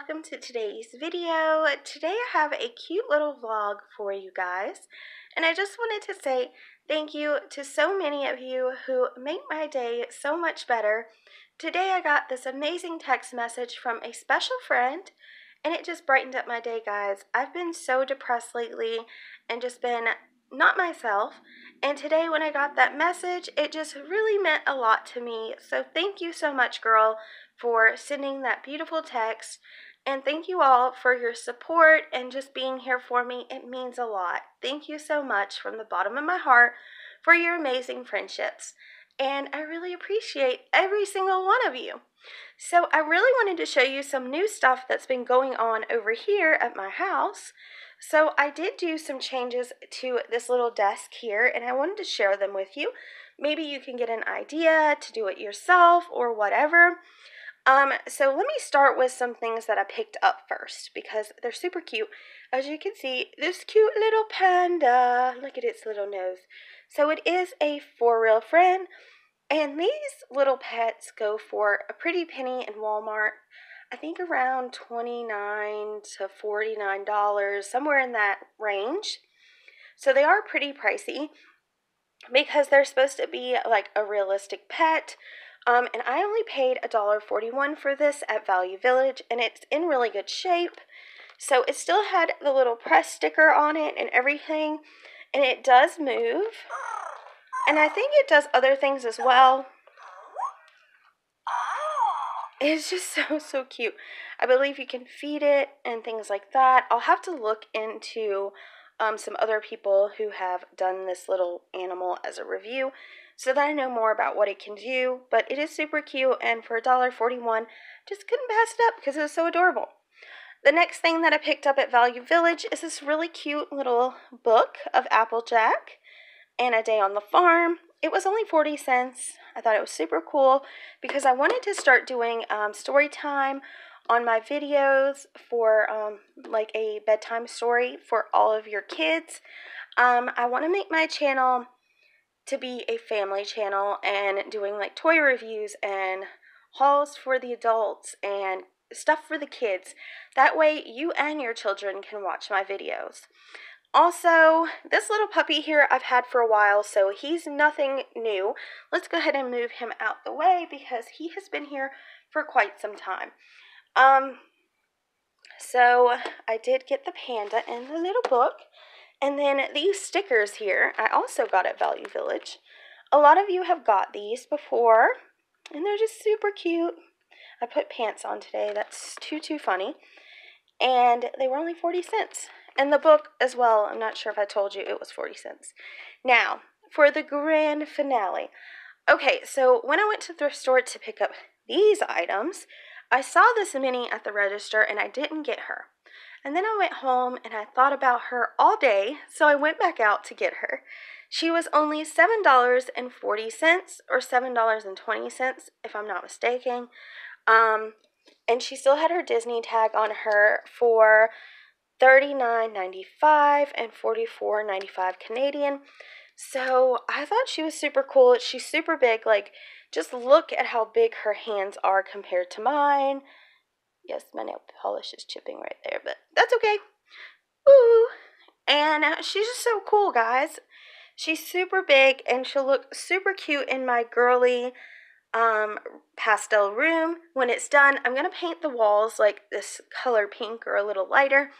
welcome to today's video. Today I have a cute little vlog for you guys, and I just wanted to say thank you to so many of you who make my day so much better. Today I got this amazing text message from a special friend, and it just brightened up my day, guys. I've been so depressed lately and just been not myself, and today when I got that message, it just really meant a lot to me. So thank you so much, girl, for sending that beautiful text, and thank you all for your support and just being here for me. It means a lot. Thank you so much from the bottom of my heart for your amazing friendships, and I really appreciate every single one of you. So I really wanted to show you some new stuff that's been going on over here at my house. So I did do some changes to this little desk here, and I wanted to share them with you. Maybe you can get an idea to do it yourself or whatever. So let me start with some things that I picked up first because they're super cute. As you can see, this cute little panda, look at its little nose. So it is a for-real friend, and these little pets go for a pretty penny in Walmart. I think around $29 to $49, somewhere in that range. So they are pretty pricey because they're supposed to be like a realistic pet. And I only paid $1.41 for this at Value Village, and it's in really good shape. So it still had the little press sticker on it and everything, and it does move. And I think it does other things as well. It's just so cute. I believe you can feed it and things like that. I'll have to look into some other people who have done this little animal as a review so that I know more about what it can do. But it is super cute, and for $1.41, just couldn't pass it up because it was so adorable. The next thing that I picked up at Value Village is this really cute little book of Applejack and A Day on the Farm. It was only 40 cents. I thought it was super cool because I wanted to start doing story time on my videos for like a bedtime story for all of your kids. I want to make my channel to be a family channel and doing like toy reviews and hauls for the adults and stuff for the kids. That way you and your children can watch my videos. Also, this little puppy here I've had for a while, so he's nothing new. Let's go ahead and move him out the way because he has been here for quite some time. So I did get the panda in the little book. And then these stickers here, I also got at Value Village. A lot of you have got these before, and they're just super cute. I put pants on today. That's too funny. And they were only 40 cents. And the book as well, I'm not sure if I told you, it was 40 cents. Now, for the grand finale. Okay, so when I went to the thrift store to pick up these items, I saw this Minnie at the register and I didn't get her. And then I went home and I thought about her all day, so I went back out to get her. She was only $7.40 or $7.20 if I'm not mistaken. And she still had her Disney tag on her for $39.95 and $44.95 Canadian. So I thought she was super cool. She's super big. Like, just look at how big her hands are compared to mine. Yes, my nail polish is chipping right there, but that's okay. Ooh. And she's just so cool, guys. She's super big, and she'll look super cute in my girly pastel room. When it's done, I'm going to paint the walls like this color pink or a little lighter.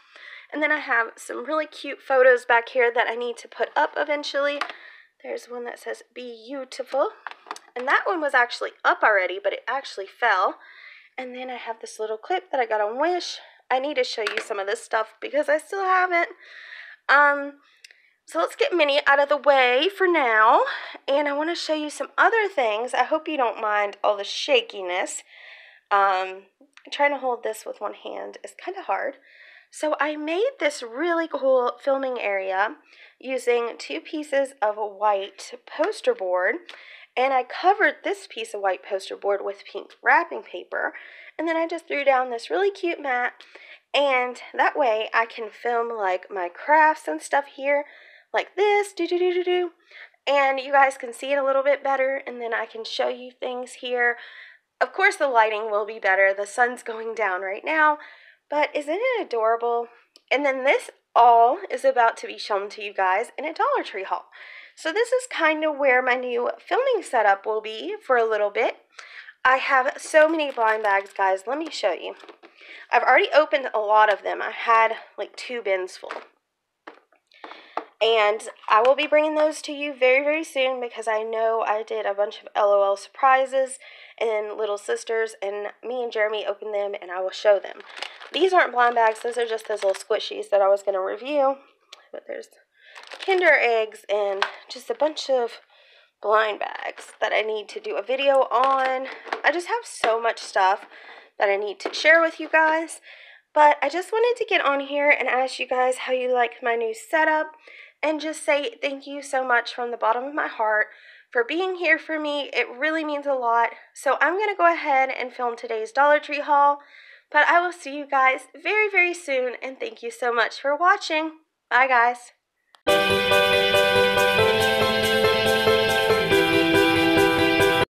And then I have some really cute photos back here that I need to put up eventually. There's one that says beautiful. And that one was actually up already, but it actually fell. And then I have this little clip that I got on Wish. I need to show you some of this stuff because I still haven't. So let's get Minnie out of the way for now. And I want to show you some other things. I hope you don't mind all the shakiness. Trying to hold this with one hand is kind of hard. So I made this really cool filming area using 2 pieces of white poster board. And I covered this piece of white poster board with pink wrapping paper. And then I just threw down this really cute mat. And that way I can film like my crafts and stuff here. Like this. And you guys can see it a little bit better. And then I can show you things here. Of course the lighting will be better. The sun's going down right now. But isn't it adorable? And then this all is about to be shown to you guys in a Dollar Tree haul. So this is kind of where my new filming setup will be for a little bit. I have so many blind bags, guys. Let me show you. I've already opened a lot of them. I had like 2 bins full. And I will be bringing those to you very, very soon because I know I did a bunch of LOL surprises and little sisters, and me and Jeremy opened them and I will show them. These aren't blind bags. Those are just those little squishies that I was going to review. But there's Kinder eggs and just a bunch of blind bags that I need to do a video on. I just have so much stuff that I need to share with you guys. But I just wanted to get on here and ask you guys how you like my new setup and just say thank you so much from the bottom of my heart for being here for me. It really means a lot. So I'm going to go ahead and film today's Dollar Tree haul. But I will see you guys very, very soon. And thank you so much for watching. Bye, guys.